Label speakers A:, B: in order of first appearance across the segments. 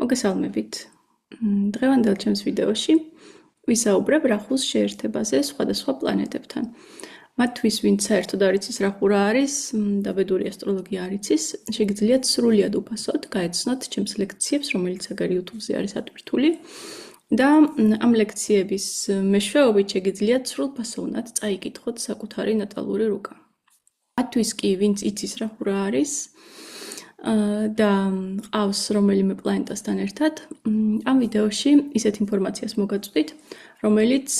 A: მოგესალმებით. დღევანდელ ჩემს ვიდეოში ვისაუბრებ რახუს შეერთებაზე სხვადასხვა პლანეტებთან. მათთვის, ვინც საერთოდ არ იცის რახუ რა არის და ბედური ასტროლოგია არ იცის, შეგიძლიათ სრულიად უფასოდ გაეცნოთ ჩემს ლექციებს, რომელიც აგერ YouTube-ზე არის ატვირთული და ამ ლექციების მეშვეობით შეგიძლიათ სრულფასოვნად წაიკითხოთ საკუთარი ნატალური რუკა. მათთვის კი, ვინც იცის რახუ რა არის და ყავს რომელიმე პლანეტასთან ერთად, ამ ვიდეოში ისეთ ინფორმაციას მოგაწვდით, რომელიც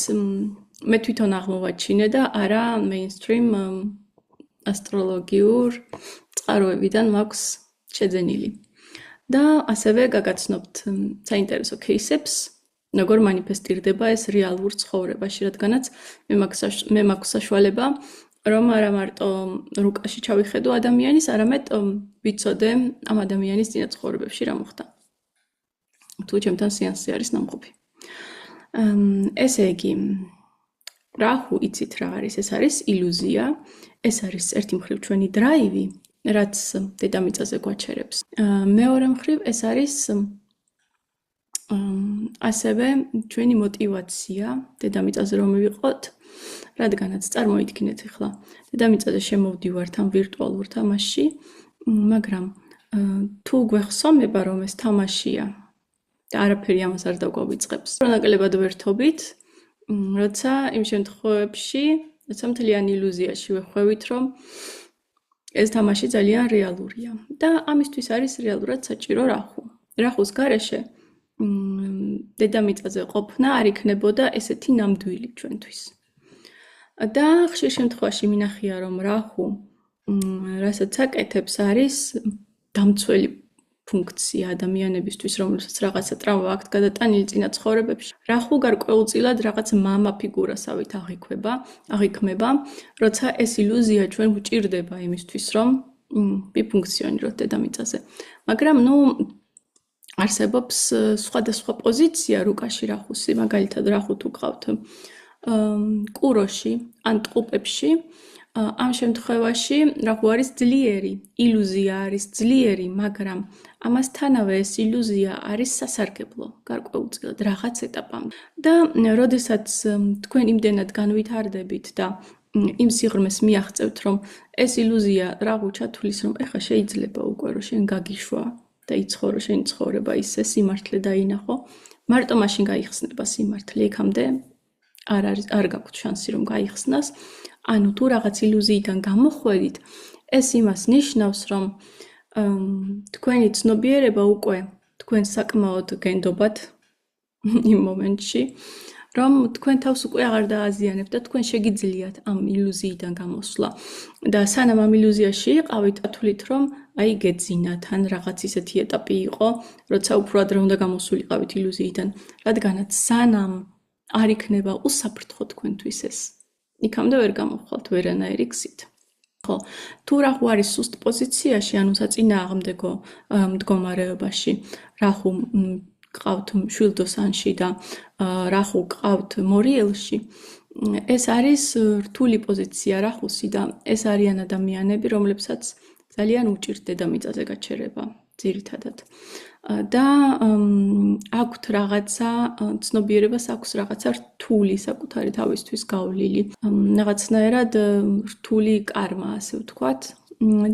A: მე თვითონ აღმოვაჩინე და არა მეინსტრიმ ასტროლოგიურ წყაროებიდან მაქვს შეძენილი. და ასევე გაგაცნობთ საინტერესო кейსებს, როგორ მანიფესტირდება ეს რეალურ ცხოვრებაში, რადგანაც მე მაქვს საშუალება რომ არა მარტო რუკაში ჩავიხედო ადამიანის, არამედ ვიცოდე ამ ადამიანის წინა ცხოვრებებში რა მოხდა. თუ ჩემთან სეანსი არის ნამყოფი. ესე იგი, რახუ იცით რა არის, ეს არის ილუზია, ეს არის ერთი მხრივ ჩვენი დრაივი, რაც დედამიწაზე გვაჩერებს. მეორე მხრივ ეს არის ასევე ჩვენი мотиваცია დედამიწაზე რომ მივიყოთ, რადგანაც წარმოიდგინეთ ახლა დედამიწაზე შემოვდივართ ამ ვირტუალურ თამაშში, მაგრამ თუ გვეხსომება რომ ეს თამაშია და არაფერი ამას არ დაგვავიწყებს, ნაკლებად ვერთობით, როცა იმ შემთხვევებში, როცა მთლიან ილუზიაში ვეხვევით, რომ ეს თამაში ძალიან რეალურია და ამისთვის არის რეალურად საჭირო რახუ. რახუს გარეშე დედამიწაზე ყოფნა არ იქნებოდა ესეთი ნამდვილი ჩვენთვის. და ხშირ შემთხვევაში მინახია რომ რახუ რასაც აკეთებს არის დამცველი ფუნქცია ადამიანებისთვის, რომელსაც რაღაცა ტრავმა აქვთ გადატანილი წინა ცხოვრებებში. რახუ გარკვეულწილად რაღაც მამა ფიგურასავით აღიქმება, როცა ეს ილუზია ჩვენ გვჭირდება იმისთვის, რომ ვიფუნქციონიროთ დედამიწაზე. მაგრამ არსებობს სხვადასხვა პოზიცია რუკაში რახუსი, მაგალითად რახუ თუ გყავთ კუროში ან ტყუპებში, ამ შემთხვევაში რახუ არის ძლიერი, ილუზია არის ძლიერი, მაგრამ ამასთანავე ეს ილუზია არის სასარგებლო გარკვეულწილად რაღაც ეტაპამდე. და როდესაც თქვენ იმდენად განვითარდებით და იმ სიღრმეს მიაღწევთ, რომ ეს ილუზია რახუ ჩათulis, რომ ეხა შეიძლება უკვე რომ შენ გაგიშვა და იცხოვრო შენი ცხოვრება ისე სიმართლე დაინახო, მარტო მაშინ გაიხსნება სიმართლე, იქამდე არ გაქვთ შანსი რომ გაიხსნას. ანუ თუ რაღაც ილუზიიდან გამოხვედით, ეს იმას ნიშნავს, რომ თქვენი ცნობიერება უკვე თქვენ საკმაოდ გენდობათ იმ მომენტში, რომ თქვენ თავს უკვე აღარ დააზიანებთ და თქვენ შეგიძლიათ ამ ილუზიიდან გამოსვლა. და სანამ ამ ილუზიაში იყავით, თვლით რომ აი გეძინათ, ან რაღაც ისეთი ეტაპი იყო, როცა უფრო ადრე უნდა გამოსულიყავით ილუზიიდან, რადგანაც სანამ არ იქნება უსაფრთხო თქვენთვის ეს. იქამდე ვერ გამოვხვალთ ვერანაირი გზით. ხო, თუ რახუ არის სუსტ პოზიციაში, ანუ საწინააღმდეგო მდგომარეობაში, რახუ გყავთ მშვილდოსანში და რახუ გყავთ მორიელში, ეს არის რთული პოზიცია რახუსი და ეს არიან ადამიანები, რომლებსაც ძალიან უჭირთ დედამიწაზე გაჩერება, ძირითადად. და აქვთ რაღაცა ცნობიერებას, აქვს რაღაცა რთული საკუთარი თავისთვის გავლილი, რაღაცნაირად რთული კარმა, ასე ვთქვათ.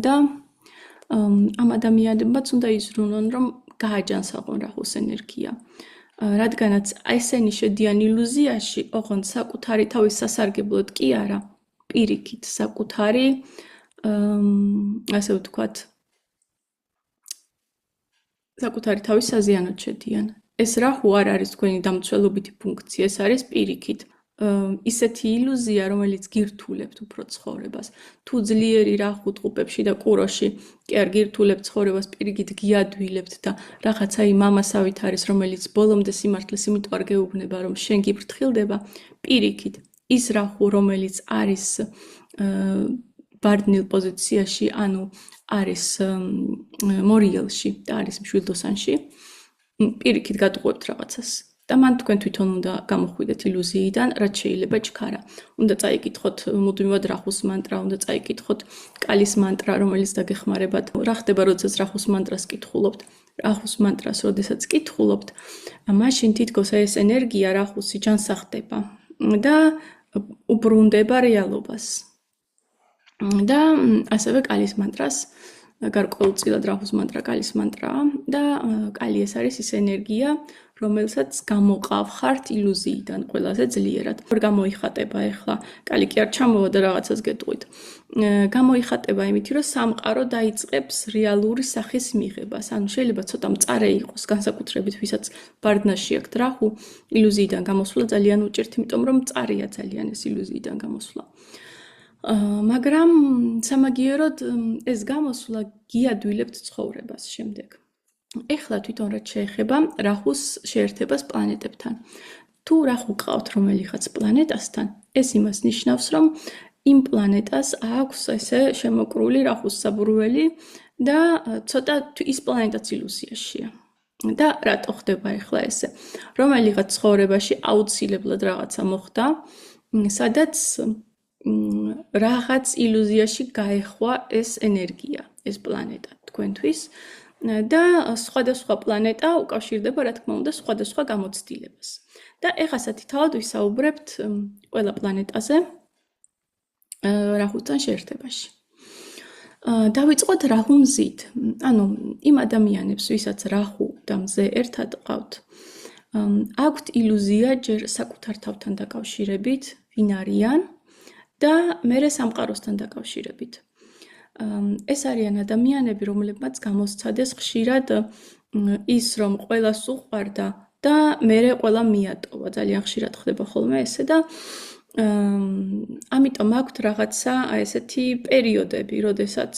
A: და ამ ადამიანებმაც უნდა იზრუნონ, რომ გააჯანსაღონ რახუს ენერგია. რადგანაც ესენი შედიან ილუზიაში, ოღონდ საკუთარი თავის სასარგებლოდ კი არა, პირიქით საკუთარი, ასე ვთქვათ, საკუთარი თავის საზიანოდ შედიან. ეს რახუ არ არის თქვენი დამცველობითი ფუნქცია, ეს არის პირიქით. ისეთი ილუზია, რომელიც გირთულებთ უფრო ცხოვრებას. თუ ძლიერი რახუ ტყუპებში და კუროში კი არ გირთულებთ ცხოვრებას, პირიქით გიადვილებთ და რაღაცა იმ მამასავით არის, რომელიც ბოლომდე სიმართლეს იმიტომ არ გეუბნება, რომ შენ გიფრთხილდება, პირიქით ის რახუ, რომელიც არის ბარდნილ პოზიციაში, ანუ არის მორიელში და არის მშვილდოსანში, პირიქით გატყუებთ რაღაცას. და მან თქვენ თვითონ უნდა გამოხვიდეთ ილუზიიდან, რაც შეიძლება ჩქარა. უნდა წაიკითხოთ მუდმივად რახუს მანტრა, უნდა წაიკითხოთ კალის მანტრა, რომელიც დაგეხმარებათ. რა ხდება, როდესაც რახუს მანტრას კითხულობთ? რახუს მანტრას როდესაც კითხულობთ, მაშინ თითქოს ეს ენერგია რახუსი ჯანსაღდება და უბრუნდება რეალობას. და ასევე კალის მანტრას გარკვეულწილად რახუს მანტრა კალის მანტრაა და კალი ეს არის ის ენერგია, რომელსაც გამოყავ ხართ ილუზიიდან ყველაზე ძლიერად. როგორ გამოიხატება ახლა? კალი კი არ ჩამოვა და რაღაცას გეტყვით. გამოიხატება იმითი, რომ სამყარო დაიწყებს რეალური სახის მიღებას. ანუ შეიძლება ცოტა მწარე იყოს, განსაკუთრებით ვისაც ბარდნაში აქვთ რახუ, ილუზიიდან გამოსვლა ძალიან უჭირთ, იმიტომ რომ მწარეა ძალიან ეს ილუზიიდან გამოსვლა. მაგრამ სამაგიეროდ ეს გამოსვლა გიადვილებთ ცხოვრებას შემდეგ. ეხლა თვითონ რაც შეეხება რახუს შეერთებას პლანეტებთან. თუ რახუ ყავთ რომელიღაც პლანეტასთან, ეს იმას ნიშნავს, რომ იმ პლანეტას აქვს ესე შემოკრული რახუს საბურველი და ცოტა ის პლანეტაც ილუზიაშია. და რატო ხდება ახლა ესე? რომელიღაც ცხოვრებაში აუცილებლად რაღაცა მოხდა, სადაც რაღაც ილუზიაში გაეხვა ეს ენერგია, ეს პლანეტა თქვენთვის და სხვადასხვა პლანეტა უკავშირდება, რა თქმა უნდა, სხვადასხვა გამოცდილებას. და ეხლა სათითაოდ ვისაუბრებთ ყველა პლანეტაზე რახუსთან შეერთებაში. დავიწყოთ რახუ მზით. ანუ იმ ადამიანებს, ვისაც რახუ და მზე ერთად ყავთ, აქვთ ილუზია ჯერ საკუთარ თავთან დაკავშირებით, ვინ არიან და მერე სამყაროსთან დაკავშირებით. ეს არიან ადამიანები, რომლებმაც გამოსცადეს ხშირად ის, რომ ყველას უყვარდა და მერე ყველა მიატოვა. ძალიან ხშირად ხდება ხოლმე ესე და ამიტომ აქვთ რაღაცა ესეთი პერიოდები, როდესაც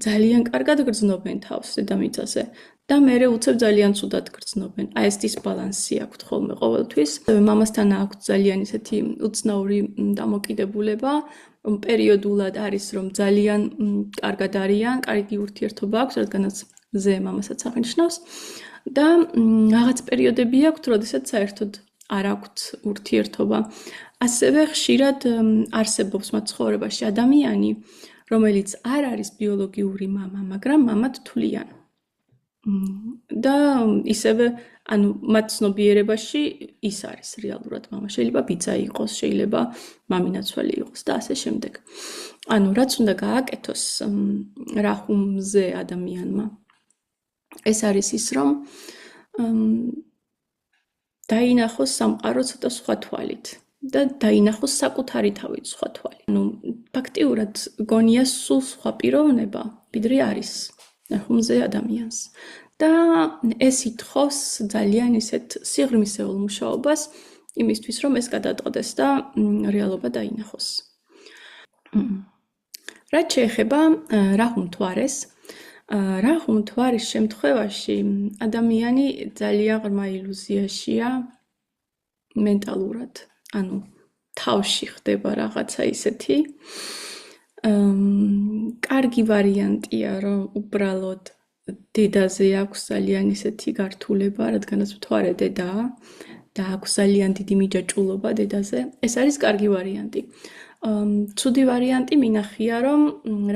A: ძალიან კარგად გრძნობენ თავს დედამიწაზე და მერე უცებ ძალიან ცუდად გრძნობენ. ეს დისბალანსი აქვთ ხოლმე ყოველთვის. მამასთან აქვთ ძალიან ესეთი უცნაური დამოკიდებულება, პერიოდულად არის, რომ ძალიან კარგად არიან, კარგი ურთიერთობა აქვს, რადგანაც ზე მამასაც აღნიშნავს და რაღაც პერიოდები აქვთ, როდესაც საერთოდ არ აქვთ ურთიერთობა. ასევე ხშირად არსებობს მათ ცხოვრებაში ადამიანი, რომელიც არ არის ბიოლოგიური მამა, მაგრამ მამად თვლიან. და ისევე, ანუ მათ ცნობიერებაში ის არის რეალურად მამა. შეიძლება ბიძა იყოს, შეიძლება მამინაცვალი იყოს და ასე შემდეგ. ანუ რაც უნდა გააკეთოს რახუ მზე ადამიანმა. ეს არის ის, რომ დაინახოს სამყარო ცოტა სხვა თვალით და დაინახოს საკუთარი თავით სხვა თვალით. ანუ ფაქტიურად გონია სულ სხვა პიროვნება, ვიდრე არის რახუ მზე ადამიანს. და ეს ითხოვს ძალიან ისეთ სიღრმისეულ მუშაობას იმისთვის, რომ ეს გადაწყდეს და რეალობა დაინახოს. რაც შეეხება რახუ მთვარეს, რახუ მთვარის შემთხვევაში ადამიანი ძალიან ღრმა ილუზიაშია მენტალურად, ანუ თავში ხდება რაღაცა ისეთი. კარგი ვარიანტია, რომ უბრალოდ დედაზე აქვს ძალიან ისეთი გართულება, რადგანაც მთვარე დედაა და აქვს ძალიან დიდი მიჯაჭვულობა დედაზე. ეს არის კარგი ვარიანტი. ცუდი ვარიანტი მინახია, რომ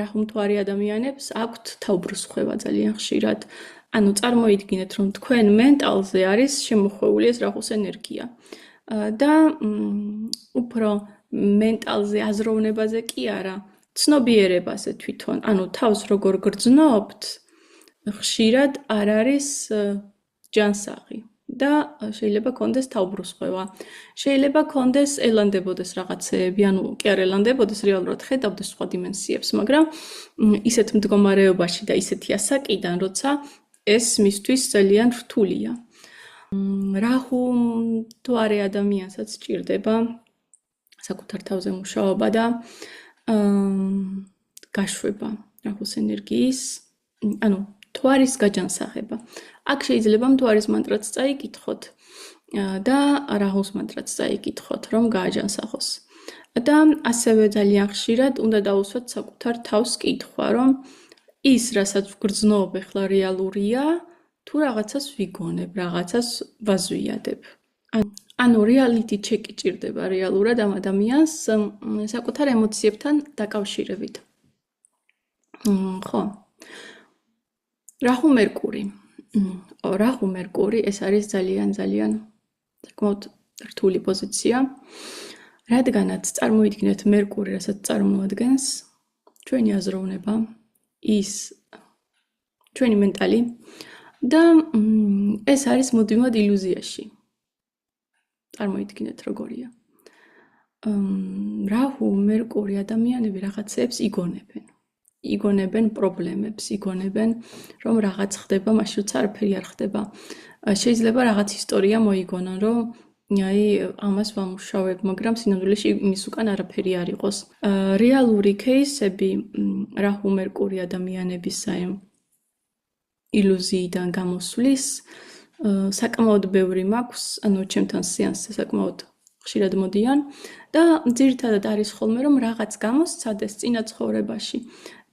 A: რახუ მთვარი ადამიანებს აქვთ თავბრუსხვევა ძალიან ხშირად. ანუ წარმოიდგინეთ, რომ თქვენ მენტალზე არის შემოხვეული ეს რახუს ენერგია. და უფრო მენტალზე აზროვნებაზე კი არა, ცნობიერებაზე თვითონ, ანუ თავს როგორ გრძნობთ, ხშირად არ არის ჯანსაღი და შეიძლება კონდეს თავბრუსხვევა. შეიძლება კონდეს ელანდებოდეს რაღაცეები, ანუ კი არ ელანდებოდეს, რეალურად ხედავდეს სხვა დიმენსიებს, მაგრამ ისეთ მდგომარეობაში და ისეთი ასაკიდან, როცა ეს მისთვის ძალიან რთულია. რახუ მთვარე ადამიანსაც ჭირდება საკუთარ თავზე მუშაობა და გაშვება რახუს ენერგიის, ანუ მთვარის გაჯანსაღება. აქ შეიძლება მთვარის მანტრაც წაიკითხოთ და რახუს მანტრაც წაიკითხოთ, რომ გააჯანსაღოს. და ასევე ძალიან ხშირად უნდა დაუსვათ საკუთარ თავს კითხვა, რომ ის, რასაც ვგრძნობ, ახლა რეალურია, თუ რაღაცას ვიგონებ, რაღაცას ვაზვიადებ. ანუ reality check-ი ჭირდება რეალურად ამ ადამიანს საკუთარ ემოციებთან დაკავშირებით. ხო. რახუ მერკური. რაჰუ მერკური ეს არის ძალიან საკმაოდ რთული პოზიცია, რადგანაც წარმოიდგინეთ მერკური, რასაც წარმოადგენს ჩვენი აზროვნება, ის ჩვენი მენტალი და ეს არის მუდმივად ილუზიაში. წარმოიდგინეთ როგორია. რაჰუ, მერკური ადამიანები რაღაცებს იგონებენ პრობლემებს, იგონებენ რომ რაღაც ხდება, მაშინ როცა არაფერი არ ხდება. შეიძლება რაღაც ისტორია მოიგონონ, რომ ამას ვამუშავებ, მაგრამ სინამდვილეში იმის უკან არაფერი არ იყოს. რეალური кейსები რაჰუ, მერკური ადამიანების ილუზიიდან გამოსვლის საკმაოდ ბევრი მაქვს, ანუ ჩემთან სეანსზე საკმაოდ ხშირად მოდიან და ძირითადად არის ხოლმე რომ რაღაც გამოსცადეს წინა ცხოვრებაში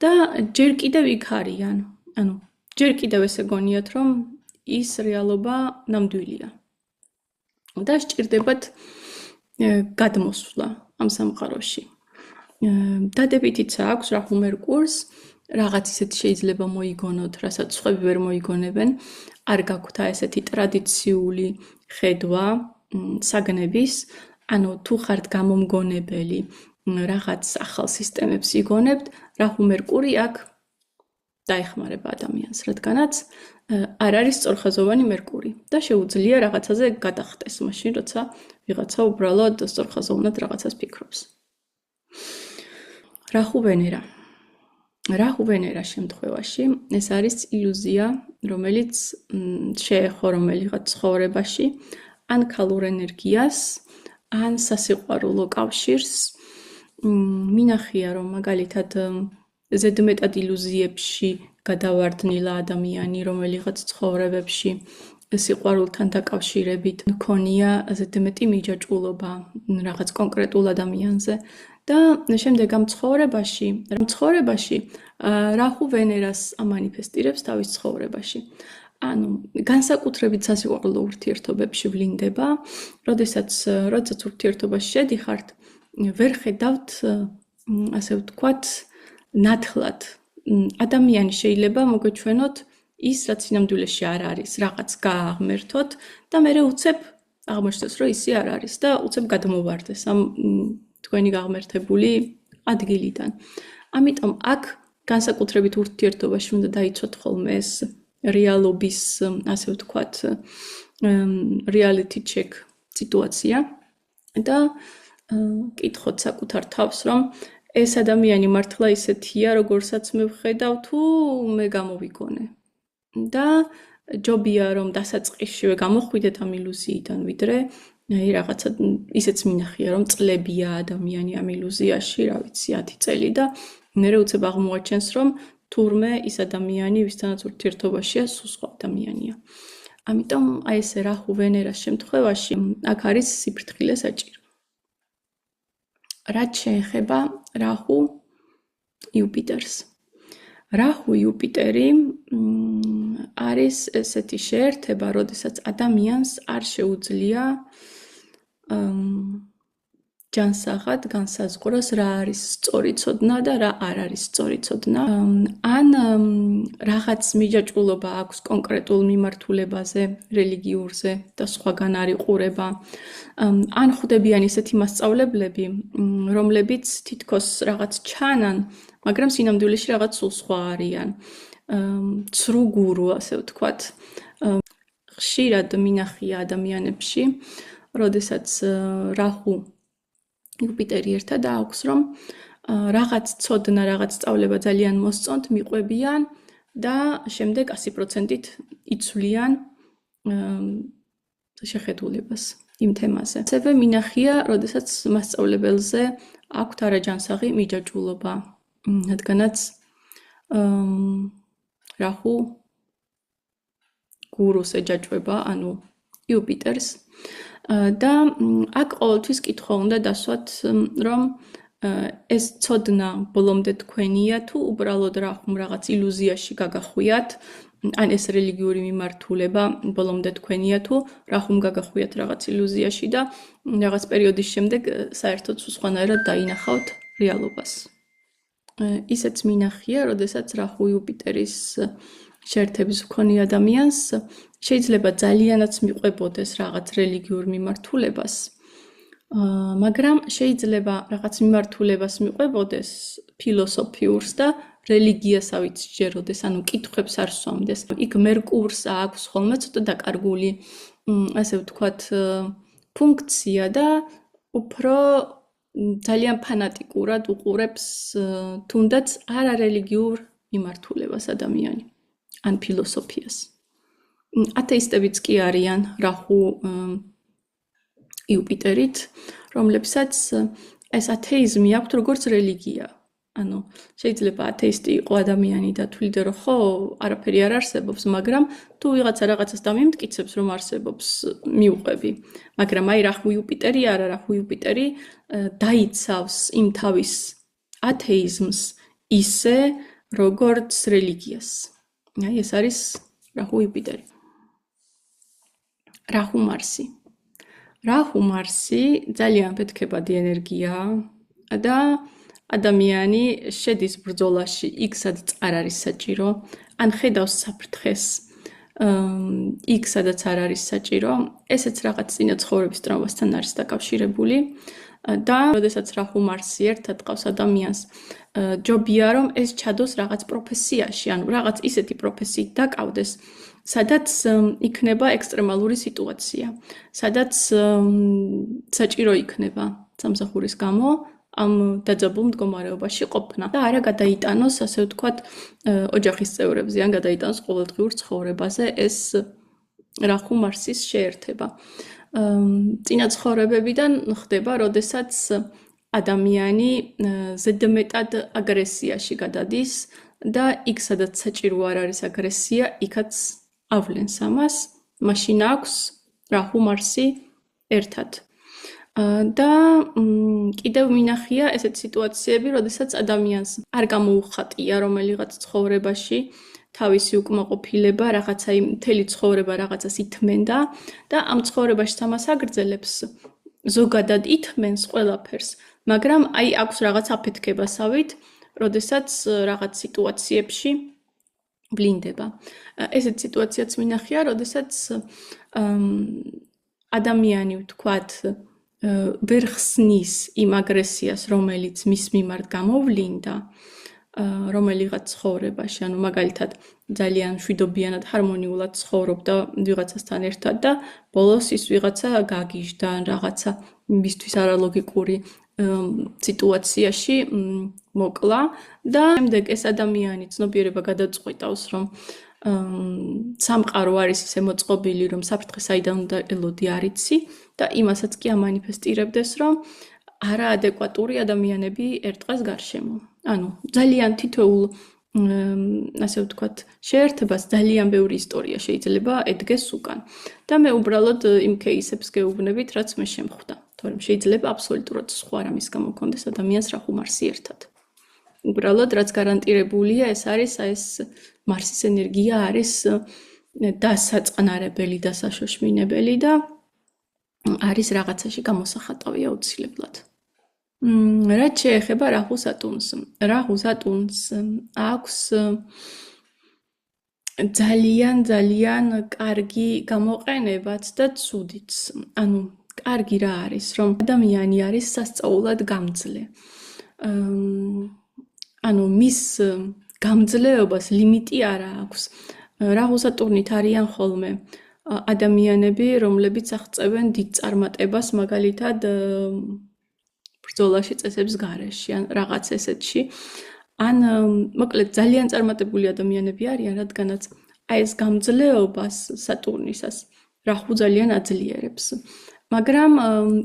A: და ჯერ კიდევ იქ არიან. ანუ ჯერ კიდევ ესე გონიათ რომ ის რეალობა ნამდვილია. და სჭირდებათ გადმოსვლა ამ სამყაროში. დადებითიც აქვს რაჰუ მერკურს, რაღაც ისეთი შეიძლება მოიგონოთ, რასაც სხვები ვერ მოიგონებენ, არ გაქვთ ესეთი ტრადიციული ხედვა საგნების, ანუ თუ ხართ გამომგონებელი, რაღაც ახალ სისტემებს იგონებთ, რაჰუ მერკური აქ დაეხმარება ადამიანს, რადგანაც არ არის სწორხაზოვანი მერკური და შეუძლია რაღაცაზე გადახტეს, მაშინ როცა ვიღაცა უბრალოდ სწორხაზოვნად რაღაცას ფიქრობს. რაჰუ ვენერა. რაჰუ ვენერა შემთხვევაში ეს არის ილუზია, რომელიც შეეხო რომელიღაც ცხოვრებაში, ან ქალურ ენერგიას, ან სასიყვარულო კავშირს. მინახია რომ მაგალითად ზედმეტად ილუზიებში გადავარდნილა ადამიანი, რომელიღაც ცხოვრებებში სიყვარულთან დაკავშირებით მქონია ზედმეტი მიჯაჭვულობა რაღაც კონკრეტულ ადამიანზე და შემდეგ ამ ცხოვრებაში რაჰუ ვენერას ამანიფესტირებს თავის ცხოვრებაში. ანუ განსაკუთრებით სასიყვარულო ურთიერთობებში ვლინდება, როდესაც ურთიერთობაში შედიხართ, ვერ ხედავთ, ასე ვთქვათ, ნათლად. ადამიანი შეიძლება მოგეჩვენოთ ის, რაც სინამდვილეში არ არის, რაღაც გააღმერთოთ და მერე უცებ აღმოჩნდეს, რომ ისე არ არის და უცებ გადმოვარდეს ამ თქვენი გაღმერთებული ადგილიდან. ამიტომ აქ განსაკუთრებით ურთიერთობაში უნდა დაიცვათ ხოლმე ეს რეალობის, ასე ვთქვათ, reality check სიტუაცია და კითხოთ საკუთარ თავს, რომ ეს ადამიანი მართლა ისეთია, როგორსაც მე ვხედავ, თუ მე გამოვიგონე. და ჯობია რომ დასაწყისშივე გამოხვიდეთ ამ ილუზიიდან, ვიდრე რაღაცა ისეც მინახია, რომ წლებია ადამიანი ამ ილუზიაში, რა ვიცი, 10 წელი და მერე უცებ აღმოაჩენს, რომ თურმე ის ადამიანი, ვისთანაც ურთიერთობაშია, სულ სხვა ადამიანია. ამიტომ აი ეს რაჰუ ვენერას შემთხვევაში აქ არის სიფრთხილე საჭირო. რაც შეეხება რაჰუ იუპიტერს. რაჰუ იუპიტერი არის ესეთი შეერთება, როდესაც ადამიანს არ შეუძლია ჯანსაღად განსაზღვროს რა არის სწორი ცოდნა და რა არ არის სწორი ცოდნა. ან რაღაც მიჯაჭვულობა აქვს კონკრეტულ მიმართულებაზე, რელიგიურზე და სხვაგან არ იყურება. ან ხვდებიან ისეთი მასწავლებლები, რომლებიც თითქოს რაღაც ჩანან, მაგრამ სინამდვილეში რაღაც სულ სხვა არიან. ცრუ გურუ, ასე ვთქვათ. ხშირად მინახია ადამიანებში, როდესაც რაჰუ იუპიტერი ერთად აქვს, რომ რაღაც ცოდნა, რაღაც სწავლება ძალიან მოსწონთ, მიყვებიან და შემდეგ 100%-ით იცვლიან შეხედულებას იმ თემაზე. ასევე მინახია, როდესაც მასწავლებელზე აქვთ არაჯანსაღი მიჯაჭვულობა, რადგანაც რაჰუ გურუს ეჯაჭვება, ანუ იუპიტერს. და აქ ყოველთვის კითხვა უნდა დასვათ, რომ ეს ცოდნა ბოლომდე თქვენია, თუ უბრალოდ რაჰუმ რაღაც ილუზიაში გაგახვიათ, ან ეს რელიგიური მიმართულება ბოლომდე თქვენია, თუ რაჰუმ გაგახვიათ რაღაც ილუზიაში და რაღაც პერიოდის შემდეგ საერთოდ სხვანაირად დაინახავთ რეალობას. ისეც მინახია, როდესაც რაჰუ იუპიტერის შეერთების მქონე ადამიანს შეიძლება ძალიანაც მიყვებოდეს რაღაც რელიგიურ მიმართულებას, მაგრამ შეიძლება რაღაც მიმართულებას მიყვებოდეს ფილოსოფიურს და რელიგიასაც სჯეროდეს, ანუ კითხვებს არ სვამდეს. იქ მერკურს აქვს ხოლმე ცოტა დაკარგული, ასე ვთქვათ, ფუნქცია და უფრო ძალიან ფანატიკურად უყურებს თუნდაც არარელიგიურ მიმართულებას ადამიანი ან ფილოსოფიას. ათეისტებიც კი არიან რახუ იუპიტერით, რომლებსაც ეს ათეიზმი აქვთ როგორც რელიგია. ანუ შეიძლება ათეისტი იყო ადამიანი და თვლიდა რომ ხო, არაფერი არ არსებობს, მაგრამ თუ ვიღაცა რაღაცას დამიმტკიცებს რომ არსებობს, მიუყვები. მაგრამ აი რახუ იუპიტერი არა, რახუ იუპიტერი დაიცავს იმ თავის ათეიზმს ისე როგორც რელიგიას. აი ეს არის რახუ იუპიტერი. რახუ მარსი. რახუ მარსი ძალიან ფეთქებადი ენერგიაა და ადამიანი შედის ბრძოლაში იქ, სადაც არ არის საჭირო, ან ხედავს საფრთხეს იქ, სადაც არ არის საჭირო. ესეც რაღაც წინა ცხოვრების ტრავმასთან არის დაკავშირებული და როდესაც რახუ მარსი ერთად ყავს ადამიანს, ჯობია რომ ეს ჩადოს რაღაც პროფესიაში, ანუ რაღაც ისეთი პროფესიით დაკავდეს, სადაც იქნება ექსტრემალური სიტუაცია, სადაც საჭირო იქნება სამსახურის გამო ამ დაძაბულ მდგომარეობაში ყოფნა და არა გადაიტანოს, ასე ვთქვათ, ოჯახის წევრებზე, ან გადაიტანოს ყოველდღიურ ცხოვრებაზე ეს რახუ მარსის შეერთება. წინა ცხოვრებებიდან ხდება, როდესაც ადამიანი ზედმეტად აგრესიაში გადადის და იქ, სადაც საჭირო არ არის აგრესია, იქაც ავლენს ამას, მაშინ აქვს რახუ მარსი ერთად. და კიდევ მინახია ესეთ სიტუაციები, როდესაც ადამიანს არ გამოუხატია რომელიღაც ცხოვრებაში თავისი უკმაყოფილება, რაღაცა მთელი ცხოვრება რაღაცას ითმენდა და ამ ცხოვრებაში ამას აგრძელებს, ზოგადად ითმენს ყველაფერს, მაგრამ აი აქვს რაღაც აფეთქებასავით, როდესაც რაღაც სიტუაციებში ვლინდება. ესეთ სიტუაციაც მინახია, როდესაც ადამიანი ვთქვათ ვერ ხსნის იმ აგრესიას, რომელიც მის მიმართ გამოვლინდა, რომელიღაც ცხოვრებაში, ანუ მაგალითად ძალიან მშვიდობიანად, ჰარმონიულად ცხოვრობდა ვიღაცასთან ერთად და ბოლოს ის ვიღაცა გაგიჟდა, რაღაცა მისთვის არალოგიკური სიტუაციაში მოკლა და შემდეგ ეს ადამიანი ცნობიერება გადაწყვეტავს, რომ სამყარო არის ისე მოწყობილი, რომ საფრთხე საიდან უნდა ელოდი არ იცი და იმასაც კი ამანიფესტირებდეს, რომ არაადეკვატური ადამიანები ერტყას გარშემო. ანუ ძალიან თითოეულ ასე ვთქვათ, შეერთებას ძალიან ბევრი ისტორია შეიძლება ედგეს უკან. და მე უბრალოდ იმ кейსებს გეუბნებით, რაც მე შემხვდა. თორემ შეიძლება აბსოლუტურად სხვა რამის გამოგონდეს ადამიანს რახუ მარსი ერთად. უბრალოდ რაც გარანტირებულია, ეს არის ეს მარსის ენერგია არის დასაწყნარებელი, დასაშოშმინებელი და არის რაღაცაში გამოსახატავი აუცილებლად. რაც შეეხება რახუ სატურნს. რახუ სატურნს აქვს ძალიან კარგი გამოყენებაც და ცუდიც. ანუ კარგი რა არის, რომ ადამიანი არის სასწაულად გამძლე. ანუ მის გამძლეობას ლიმიტი არ აქვს. რახუ სატურნით არიან ხოლმე ადამიანები, რომლებიც აღწევენ დიდ წარმატებას, მაგალითად ბრძოლაში წესებს გარეშე, ან რაღაც ესეთში. ან მოკლედ ძალიან წარმატებული ადამიანები არიან, რადგანაც აი ეს გამძლეობას სატურნისას რახუ ძალიან აძლიერებს. მაგრამ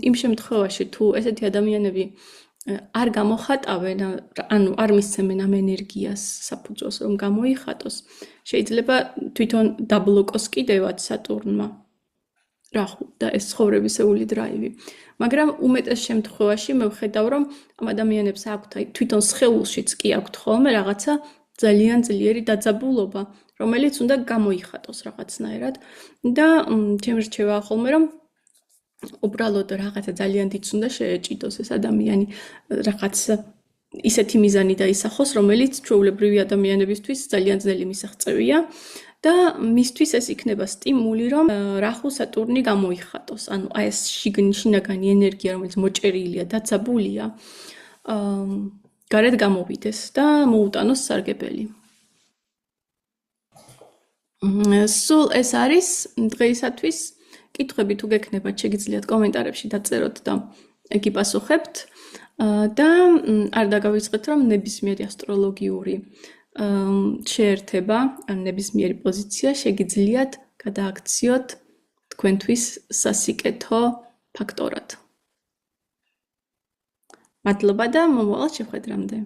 A: იმ შემთხვევაში, თუ ესეთი ადამიანები არ გამოხატავენ, ანუ არ მისცემენ ამ ენერგიას საფუძველს, რომ გამოიხატოს, შეიძლება თვითონ დაბლოკოს კიდევაც სატურნმა რახუ და ეს ცხოვრებისეული დრაივი. მაგრამ უმეტეს შემთხვევაში მე ვხედავ, რომ ამ ადამიანებს აქვთ თვითონ სხეულშიც კი აქვთ ხოლმე რაღაცა ძალიან ძლიერი დაძაბულობა, რომელიც უნდა გამოიხატოს რაღაცნაირად და ჩემი რჩევა ხოლმე, რომ უბრალოდ რაღაცა ძალიან დიდს უნდა შეეჭიდოს ეს ადამიანი, რაღაც ისეთი მიზანი დაისახოს, რომელიც ჩვეულებრივი ადამიანებისთვის ძალიან ძნელი მისაღწევია და მისთვის ეს იქნება სტიმული, რომ რახუ სატურნი გამოიხატოს. ანუ აი ეს შინაგანი ენერგია, რომელიც მოჭერილია, დაცაბულია, გარეთ გამოვიდეს და მოუტანოს სარგებელი. სულ ეს არის დღეისათვის. კითხვები თუ გექნებათ, შეგიძლიათ კომენტარებში დაწეროთ და იგი პასუხებთ. და არ დაგავიწყეთ, რომ ნებისმიერი ასტროლოგიური შეერთება, ან ნებისმიერი პოზიცია შეგიძლიათ გადააქციოთ თქვენთვის სასიკეთო ფაქტორად. მადლობა და მომავალ შეხვედრამდე.